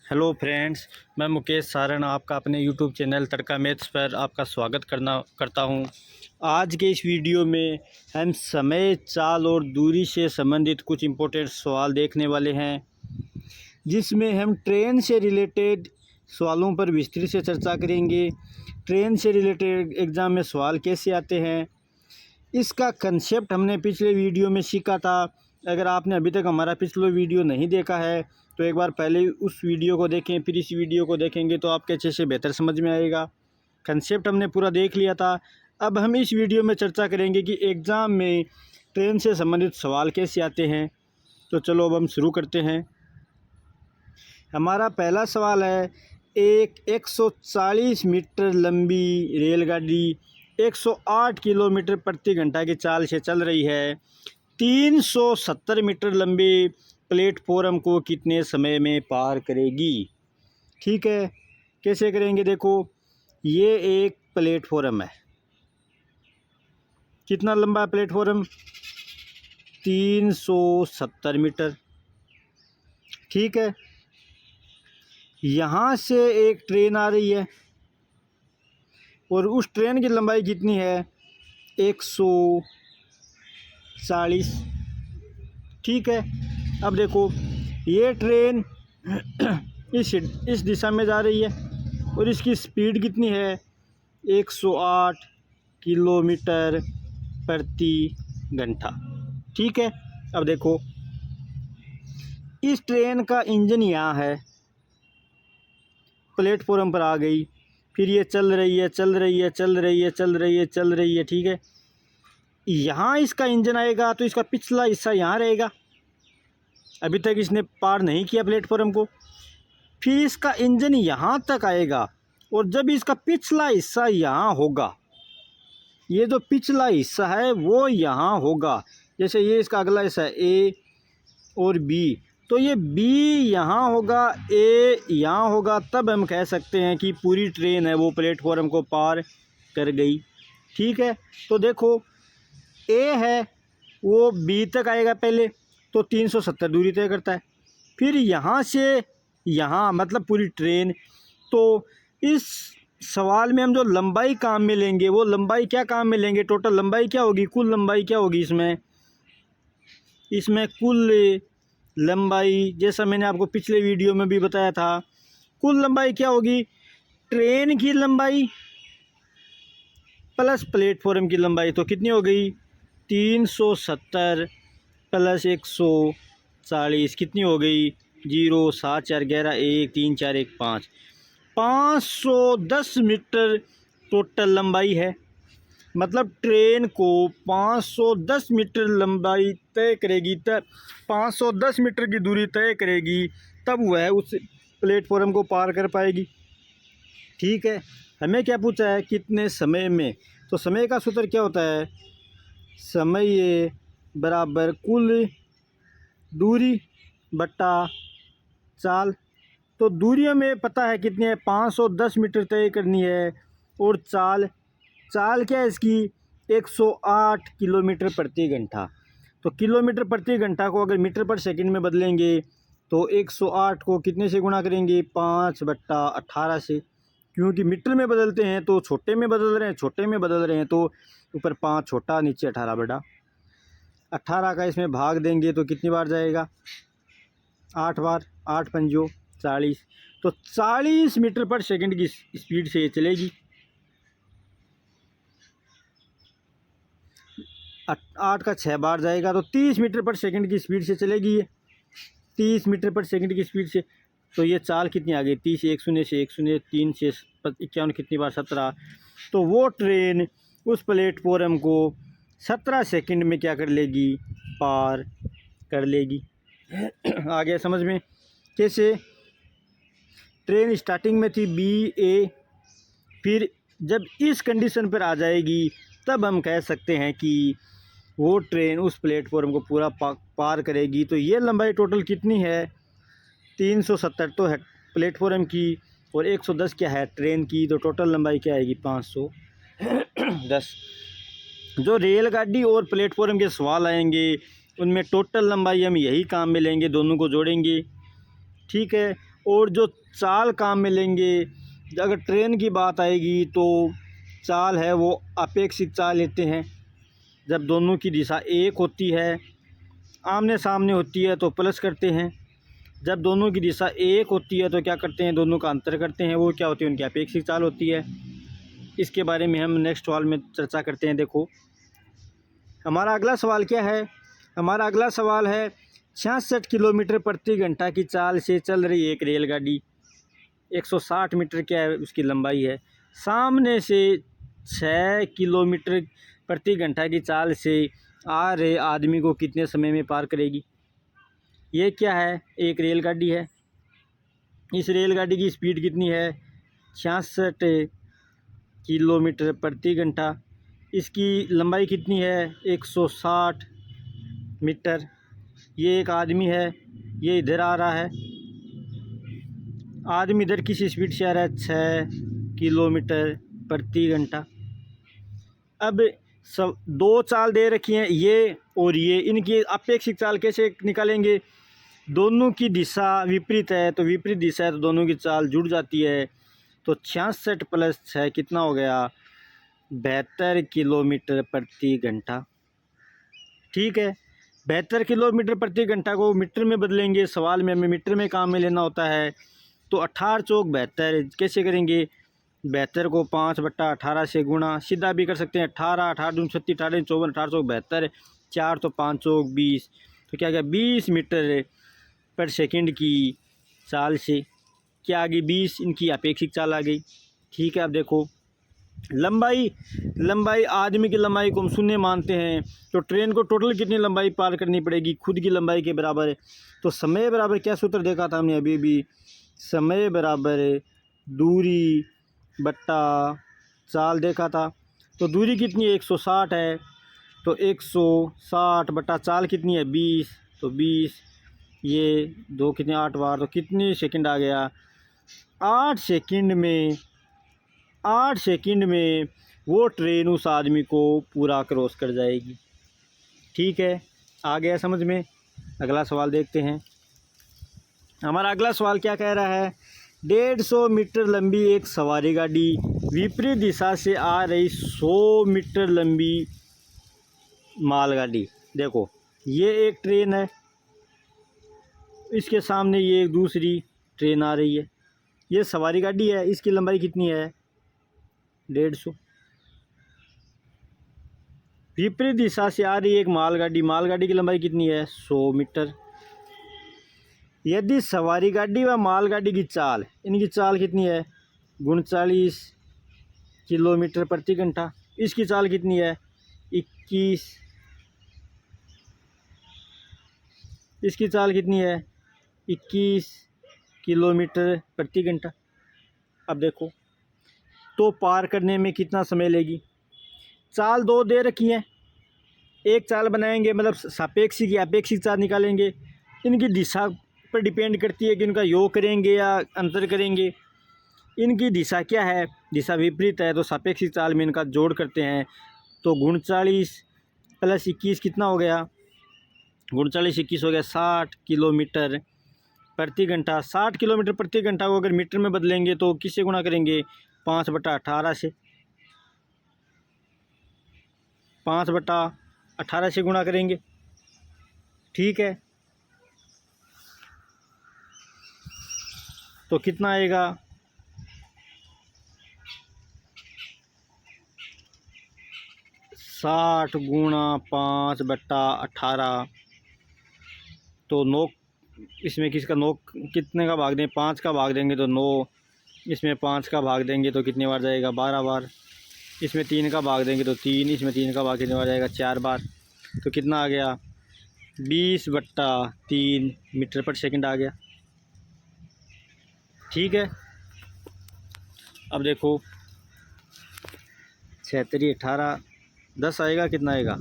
Hello friends, मैं मुकेश सारण आपका अपने यूट्यूब चैनल तड़का मैथ्स पर आपका स्वागत करता हूं। आज के इस वीडियो में हम समय, चाल और दूरी से संबंधित कुछ इम्पोर्टेंट सवाल देखने वाले हैं, जिसमें हम ट्रेन से रिलेटेड सवालों पर विस्तृत से चर्चा करेंगे। ट्रेन से रिलेटेड एग्ज़ाम में सवाल कैसे आते हैं, इसका कंसेप्ट हमने पिछले वीडियो में सीखा था। अगर आपने अभी तक हमारा पिछला वीडियो नहीं देखा है तो एक बार पहले उस वीडियो को देखें, फिर इस वीडियो को देखेंगे तो आपके अच्छे से बेहतर समझ में आएगा। कंसेप्ट हमने पूरा देख लिया था। अब हम इस वीडियो में चर्चा करेंगे कि एग्ज़ाम में ट्रेन से संबंधित सवाल कैसे आते हैं। तो चलो अब हम शुरू करते हैं। हमारा पहला सवाल है, एक 140 मीटर लंबी रेलगाड़ी 108 किलोमीटर प्रति घंटा की चाल से चल रही है। 370 मीटर लंबे प्लेटफॉर्म को कितने समय में पार करेगी? ठीक है, कैसे करेंगे? देखो, ये एक प्लेटफॉर्म है। कितना लंबा है प्लेटफॉर्म? 370 मीटर। ठीक है, यहाँ से एक ट्रेन आ रही है और उस ट्रेन की लंबाई कितनी है? 140। ठीक है, अब देखो, ये ट्रेन इस दिशा में जा रही है और इसकी स्पीड कितनी है? 108 किलोमीटर प्रति घंटा। ठीक है, अब देखो, इस ट्रेन का इंजन यहाँ है, प्लेटफॉर्म पर आ गई, फिर ये चल रही है। ठीक है, यहाँ इसका इंजन आएगा तो इसका पिछला हिस्सा यहाँ रहेगा। अभी तक इसने पार नहीं किया प्लेटफॉर्म को। फिर इसका इंजन यहाँ तक आएगा और जब इसका पिछला हिस्सा यहाँ होगा, ये जो पिछला हिस्सा है वो यहाँ होगा। जैसे ये इसका अगला हिस्सा है ए और बी, तो ये बी यहाँ होगा, ए यहाँ होगा, तब हम कह सकते हैं कि पूरी ट्रेन है वो प्लेटफॉर्म को पार कर गई। ठीक है, तो देखो, ए है वो बी तक आएगा पहले, तो 370 दूरी तय करता है। फिर यहाँ से यहाँ मतलब पूरी ट्रेन। तो इस सवाल में हम जो लंबाई काम में लेंगे, वो लंबाई क्या काम में लेंगे? टोटल लंबाई क्या होगी, कुल लंबाई क्या होगी? इसमें कुल लंबाई, जैसा मैंने आपको पिछले वीडियो में भी बताया था, कुल लंबाई क्या होगी? ट्रेन की लंबाई प्लस प्लेटफॉर्म की लंबाई। तो कितनी हो गई? 370 प्लस 140 कितनी हो गई? 0 7 4 11 1 3 4 1 5 510 मीटर टोटल लंबाई है। मतलब ट्रेन को 510 मीटर लंबाई तय करेगी, तब 510 मीटर की दूरी तय करेगी, तब वह उस प्लेटफॉर्म को पार कर पाएगी। ठीक है, हमें क्या पूछा है? कितने समय में। तो समय का सूत्र क्या होता है? समय बराबर कुल दूरी बटा चाल। तो दूरी हमें पता है कितनी है, 510 मीटर तय करनी है, और चाल क्या है इसकी? 108 किलोमीटर प्रति घंटा। तो किलोमीटर प्रति घंटा को अगर मीटर पर सेकंड में बदलेंगे तो 108 को कितने से गुणा करेंगे? 5/18 से। क्योंकि मीटर में बदलते हैं तो छोटे में बदल रहे हैं, तो ऊपर 5 छोटा, नीचे 18/18 का इसमें भाग देंगे तो कितनी बार जाएगा? 8 बार। 8 पंजो 40। तो 40 मीटर पर सेकंड की स्पीड से ये चलेगी। 8 का 6 बार जाएगा, तो 30 मीटर पर सेकंड की स्पीड से चलेगी ये। 30 मीटर पर सेकंड की स्पीड से। तो ये चाल कितनी आ गई? 30 1 0 से 1 0 3 से 51 कितनी बार? 17। तो वो ट्रेन उस प्लेटफॉर्म को 17 सेकंड में क्या कर लेगी? पार कर लेगी। आ गया समझ में? कैसे? ट्रेन स्टार्टिंग में थी बी ए, फिर जब इस कंडीशन पर आ जाएगी तब हम कह सकते हैं कि वो ट्रेन उस प्लेटफॉर्म को पूरा पार करेगी। तो ये लंबाई टोटल कितनी है? 370 तो है प्लेटफॉर्म की, और 110 क्या है? ट्रेन की। तो टोटल लंबाई क्या आएगी? 510। जो रेलगाड़ी और प्लेटफॉर्म के सवाल आएंगे उनमें टोटल लंबाई हम यही काम में लेंगे, दोनों को जोड़ेंगे। ठीक है, और जो चाल काम में लेंगे, अगर ट्रेन की बात आएगी तो चाल है वो अपेक्षित चाल लेते हैं। जब दोनों की दिशा एक होती है, आमने सामने होती है तो प्लस करते हैं। जब दोनों की दिशा एक होती है तो क्या करते हैं, दोनों का अंतर करते हैं। वो क्या होती है, उनकी अपेक्षित चाल होती है। इसके बारे में हम नेक्स्ट सवाल में चर्चा करते हैं। देखो हमारा अगला सवाल क्या है, हमारा अगला सवाल है 66 किलोमीटर प्रति घंटा की चाल से चल रही एक रेलगाड़ी, 160 मीटर क्या है उसकी लंबाई है, सामने से 6 किलोमीटर प्रति घंटा की चाल से आ रहे आदमी को कितने समय में पार करेगी। ये क्या है, एक रेलगाड़ी है। इस रेलगाड़ी की स्पीड कितनी है, 66 किलोमीटर प्रति घंटा। इसकी लंबाई कितनी है, 160 मीटर। ये एक आदमी है, ये इधर आ रहा है, आदमी इधर किस स्पीड से आ रहा है, 6 किलोमीटर प्रति घंटा। अब सब दो चाल दे रखी हैं, ये और ये, इनकी अपेक्षित चाल कैसे निकालेंगे। दोनों की दिशा विपरीत है, तो विपरीत दिशा है तो दोनों की चाल जुड़ जाती है। तो 66 + 6 कितना हो गया, 72 किलोमीटर प्रति घंटा। ठीक है, 72 किलोमीटर प्रति घंटा को मीटर में बदलेंगे, सवाल में हमें मीटर में काम में लेना होता है। तो 18 चौक 72 कैसे करेंगे, 72 को 5/18 से गुणा, सीधा भी कर सकते हैं, 18 18 दूनी 36 18 54 18 चौक 72, 4 तो 5 चौक 20, तो क्या गया 20 मीटर पर सेकंड की चाल से क्या आ गई, 20 इनकी अपेक्षित चाल आ गई। ठीक है, अब देखो लंबाई आदमी की लंबाई को हम शून्य मानते हैं, तो ट्रेन को टोटल कितनी लंबाई पार करनी पड़ेगी, खुद की लंबाई के बराबर। तो समय बराबर क्या सूत्र देखा था हमने अभी भी, समय बराबर दूरी बट्टा चाल देखा था। तो दूरी कितनी है, 160 है, तो 160 बट्टा चाल कितनी है 20, तो 20, ये 2 कितने 8 बार, तो कितनी सेकंड आ गया, 8 सेकंड में वो ट्रेन उस आदमी को पूरा क्रॉस कर जाएगी। ठीक है, आ गया समझ में। अगला सवाल देखते हैं। हमारा अगला सवाल क्या कह रहा है, 150 मीटर लंबी एक सवारी गाड़ी विपरीत दिशा से आ रही 100 मीटर लंबी मालगाड़ी। देखो ये एक ट्रेन है, इसके सामने ये एक दूसरी ट्रेन आ रही है, ये सवारी गाड़ी है, इसकी लंबाई कितनी है 150। विपरीत दिशा से आ रही एक मालगाड़ी की लंबाई कितनी है 100 मीटर। यदि सवारी गाड़ी व मालगाड़ी की चाल, इनकी चाल कितनी है 39 किलोमीटर प्रति घंटा, इसकी चाल कितनी है 21, इसकी चाल कितनी है 21 किलोमीटर प्रति घंटा। अब देखो तो पार करने में कितना समय लेगी। चाल दो दे रखी है, एक चाल बनाएंगे, मतलब सापेक्षी की अपेक्षित चाल निकालेंगे। इनकी दिशा पर डिपेंड करती है कि इनका योग करेंगे या अंतर करेंगे। इनकी दिशा क्या है, दिशा विपरीत है, तो सापेक्षिक चाल में इनका जोड़ करते हैं। तो 39 + 21 कितना हो गया, 39 21 हो गया 60 किलोमीटर प्रति घंटा। 60 किलोमीटर प्रति घंटा को अगर मीटर में बदलेंगे तो किससे गुणा करेंगे, 5/18 से, 5/18 से गुणा करेंगे। ठीक है, तो कितना आएगा, 60 × 5/18, तो 9, इसमें किसका 9 कितने का भाग दें, 5 का भाग देंगे तो 9, इसमें 5 का भाग देंगे तो कितने बार जाएगा 12 बार, इसमें 3 का भाग देंगे तो 3, इसमें 3 का भाग कितने बार जाएगा 4 बार। तो कितना आ गया 20/3 मीटर पर सेकंड आ गया। ठीक है, अब देखो 36 18 10 आएगा, कितना आएगा,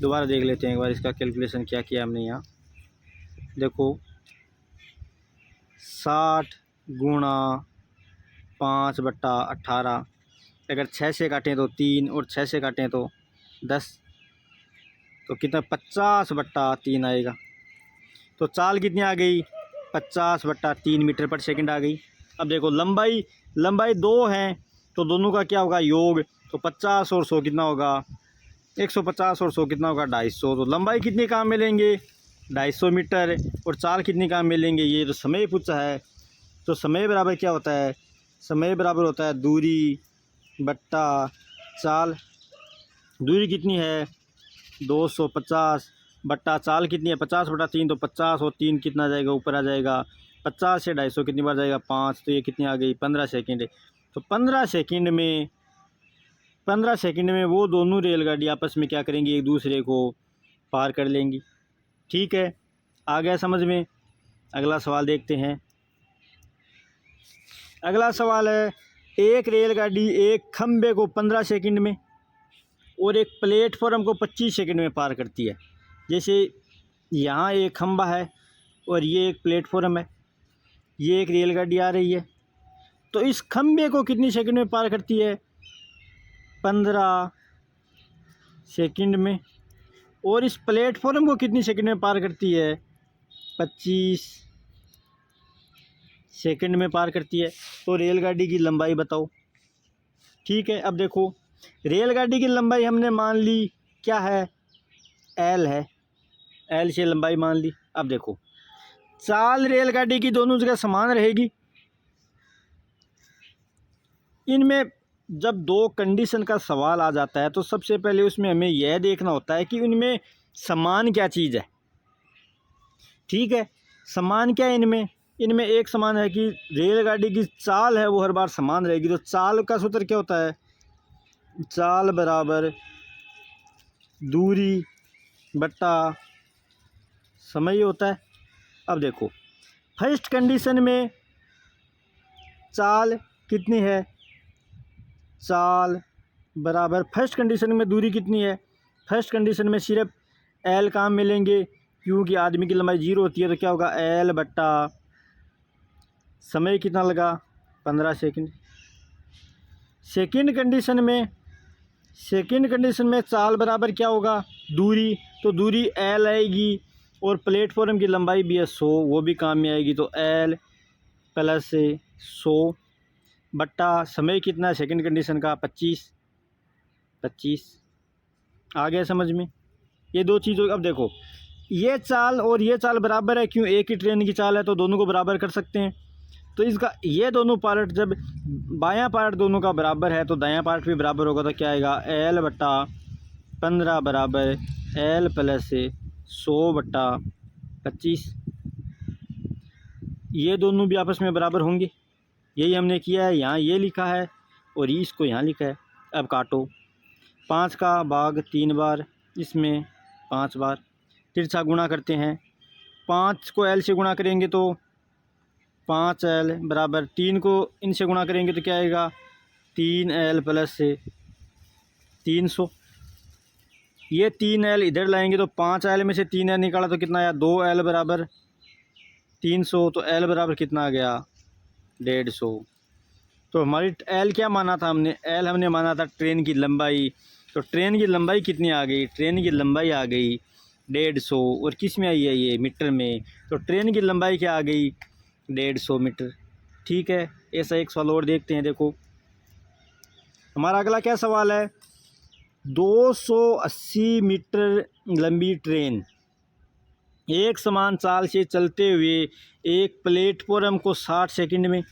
दोबारा देख लेते हैं एक बार इसका कैलकुलेशन क्या किया हमने यहाँ। देखो 60 × 5/18, अगर 6 से काटें तो 3 और 6 से काटें तो 10, तो कितना 50/3 आएगा। तो चाल कितनी आ गई 50/3 मीटर पर सेकंड आ गई। अब देखो लंबाई 2 है तो दोनों का क्या होगा योग, तो 50 और 100 कितना होगा 150 और 100 कितना होगा 250। तो लंबाई कितनी कहाँ मिलेंगे 250 मीटर, और चाल कितनी कहाँ मिलेंगे, ये तो समय पूछा है। तो समय बराबर क्या होता है, समय बराबर होता है दूरी बट्टा चाल। दूरी कितनी है 250 बट्टा चाल कितनी है 50/3, तो 50 और 3 कितना आ जाएगा ऊपर आ जाएगा 50 से 250 कितनी बार जाएगा 5, तो ये कितनी आ गई 15 सेकंड। तो 15 सेकंड में वो दोनों रेलगाड़ी आपस में क्या करेंगी, एक दूसरे को पार कर लेंगी। ठीक है, आ गया समझ में। अगला सवाल देखते हैं। अगला सवाल है, एक रेलगाड़ी एक खंबे को 15 सेकंड में और एक प्लेटफॉर्म को 25 सेकंड में पार करती है। जैसे यहाँ एक खंबा है और ये एक प्लेटफॉर्म है, ये एक रेलगाड़ी आ रही है, तो इस खंबे को कितनी सेकंड में पार करती है 15 सेकंड में, और इस प्लेटफॉर्म को कितनी सेकंड में पार करती है 25 सेकंड में पार करती है। तो रेलगाड़ी की लंबाई बताओ। ठीक है, अब देखो रेलगाड़ी की लंबाई हमने मान ली क्या है L है, L से लंबाई मान ली। अब देखो चाल रेलगाड़ी की दोनों जगह समान रहेगी। इनमें जब दो कंडीशन का सवाल आ जाता है तो सबसे पहले उसमें हमें यह देखना होता है कि उनमें समान क्या चीज़ है। ठीक है, समान क्या है इनमें एक समान है कि रेलगाड़ी की चाल है वो हर बार समान रहेगी। तो चाल का सूत्र क्या होता है, चाल बराबर दूरी बट्टा समय होता है। अब देखो फर्स्ट कंडीशन में चाल कितनी है, चाल बराबर फर्स्ट कंडीशन में दूरी कितनी है, फर्स्ट कंडीशन में सिर्फ L काम मिलेंगे क्योंकि आदमी की लंबाई 0 होती है। तो क्या होगा L बट्टा समय कितना लगा 15 सेकंड। सेकंड कंडीशन में चाल बराबर क्या होगा दूरी, तो दूरी L आएगी और प्लेटफॉर्म की लंबाई भी है 100, वो भी काम में आएगी। तो L प्लस 100 बट्टा समय कितना है सेकंड कंडीशन का 25। आ गया समझ में ये दो चीज़ों। अब देखो ये चाल और ये चाल बराबर है, क्यों एक ही ट्रेन की चाल है तो दोनों को बराबर कर सकते हैं। तो इसका ये दोनों पार्ट जब बायां पार्ट दोनों का बराबर है तो दायां पार्ट भी बराबर होगा। तो क्या आएगा L बट्टा 15 बराबर L प्लस 100 बट्टा 25। ये दोनों भी आपस में बराबर होंगे, यही हमने किया है। यहाँ ये लिखा है और इसको यहाँ लिखा है। अब काटो 5 का भाग 3 बार, इसमें 5 बार, तिरछा गुणा करते हैं। 5 को L से गुणा करेंगे तो 5L बराबर 3 को इनसे गुणा करेंगे तो क्या आएगा 3L प्लस 300। ये 3L इधर लाएंगे तो 5L में से 3L निकाला तो कितना आया 2L बराबर 300। तो L बराबर कितना आ गया 150। तो हमारी L क्या माना था हमने, L हमने माना था ट्रेन की लंबाई। तो ट्रेन की लंबाई कितनी आ गई, ट्रेन की लंबाई आ गई 150, और किस में आई है ये मीटर में। तो ट्रेन की लंबाई क्या आ गई 150 मीटर। ठीक है, ऐसा एक सवाल और देखते हैं। देखो हमारा अगला क्या सवाल है, 280 मीटर लंबी ट्रेन एक समान चाल से चलते हुए एक प्लेटफॉर्म को 60 सेकंड में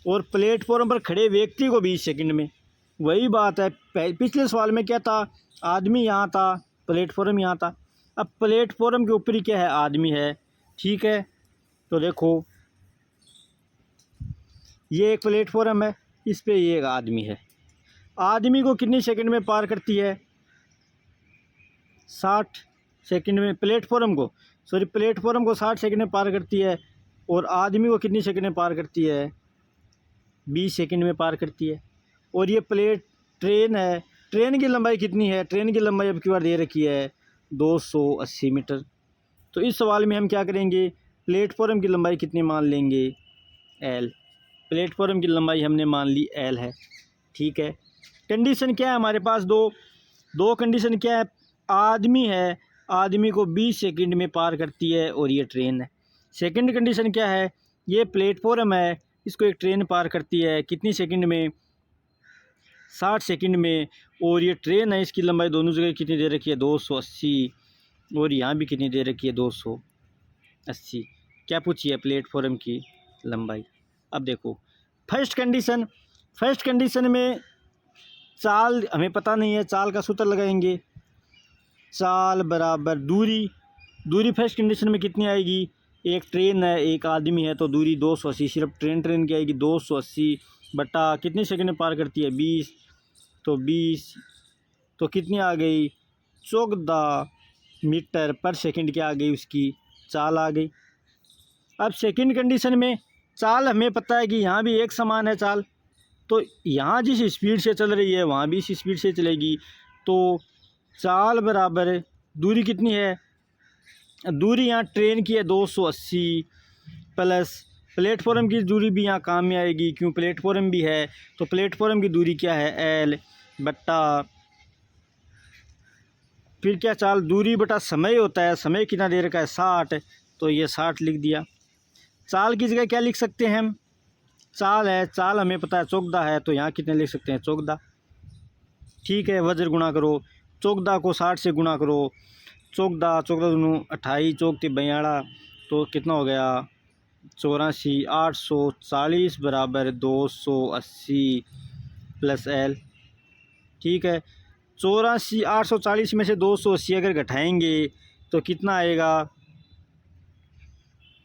और प्लेटफॉर्म पर खड़े व्यक्ति को 20 सेकंड में। वही बात है पिछले सवाल में क्या था, आदमी यहाँ था प्लेटफॉर्म यहाँ था। अब प्लेटफॉर्म के ऊपर ही क्या है आदमी है। ठीक है, तो देखो ये एक प्लेटफॉर्म है, इस पे ये एक आदमी है। आदमी को कितनी सेकंड में पार करती है 60 सेकंड में, प्लेटफॉर्म को 60 सेकंड में पार करती है, और आदमी को कितनी सेकंड में पार करती है 20 सेकंड में पार करती है। और ये ट्रेन है, ट्रेन की लंबाई कितनी है, ट्रेन की लंबाई अब की बार दे रखी है 280 मीटर। तो इस सवाल में हम क्या करेंगे, प्लेटफॉर्म की लंबाई कितनी मान लेंगे L। प्लेटफॉर्म की लंबाई हमने मान ली L है। ठीक है, कंडीशन क्या है हमारे पास, दो कंडीशन क्या है, आदमी है, आदमी को 20 सेकंड में पार करती है और ये ट्रेन है। सेकंड कंडीशन क्या है, ये प्लेटफॉर्म है, इसको एक ट्रेन पार करती है कितनी सेकंड में, 60 सेकंड में। और ये ट्रेन है, इसकी लंबाई दोनों जगह कितनी दे रखी है, 280, और यहाँ भी कितनी दे रखी है, 280। क्या पूछी है, प्लेटफॉर्म की लंबाई। अब देखो फर्स्ट कंडीशन में चाल हमें पता नहीं है, चाल का सूत्र लगाएंगे, चाल बराबर दूरी फर्स्ट कंडीशन में कितनी आएगी, एक ट्रेन है एक आदमी है तो दूरी 280, सिर्फ ट्रेन की आएगी 280 बटा कितनी सेकंड में पार करती है, 20, तो 20 तो कितनी आ गई, 14 मीटर पर सेकंड क्या आ गई, उसकी चाल आ गई। अब सेकंड कंडीशन में चाल हमें पता है कि यहाँ भी एक समान है चाल, तो यहाँ जिस स्पीड से चल रही है वहाँ भी इस स्पीड से चलेगी, तो चाल बराबर दूरी कितनी है, दूरी यहाँ ट्रेन की है 280 प्लस प्लेटफॉर्म की दूरी भी यहाँ काम में आएगी, क्यों प्लेटफॉर्म भी है, तो प्लेटफॉर्म की दूरी क्या है, एल बट्टा फिर क्या, चाल दूरी बटा समय होता है, समय कितना दे रखा है 60, तो ये 60 लिख दिया। चाल की जगह क्या लिख सकते हैं हम, चाल है, चाल हमें पता है 14 है, तो यहाँ कितने लिख सकते हैं, 14। ठीक है, वज्र गुणा करो, 14 को 60 से गुणा करो, 14 दूनू 28, 4 42, तो कितना हो गया 84, 840 बराबर 280 प्लस एल। ठीक है, 84 840 में से 280 अगर घटाएंगे तो कितना आएगा,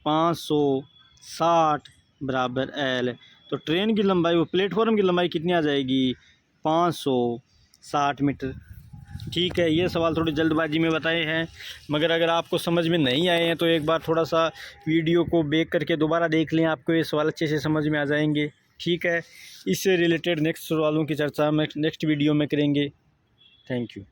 560 बराबर एल। तो ट्रेन की लंबाई, वो प्लेटफॉर्म की लंबाई कितनी आ जाएगी, 560 मीटर। ठीक है, ये सवाल थोड़ी जल्दबाजी में बताए हैं, मगर अगर आपको समझ में नहीं आए हैं तो एक बार थोड़ा सा वीडियो को बैक करके दोबारा देख लें, आपको ये सवाल अच्छे से समझ में आ जाएंगे। ठीक है, इससे रिलेटेड नेक्स्ट सवालों की चर्चा हम नेक्स्ट वीडियो में करेंगे। Thank you.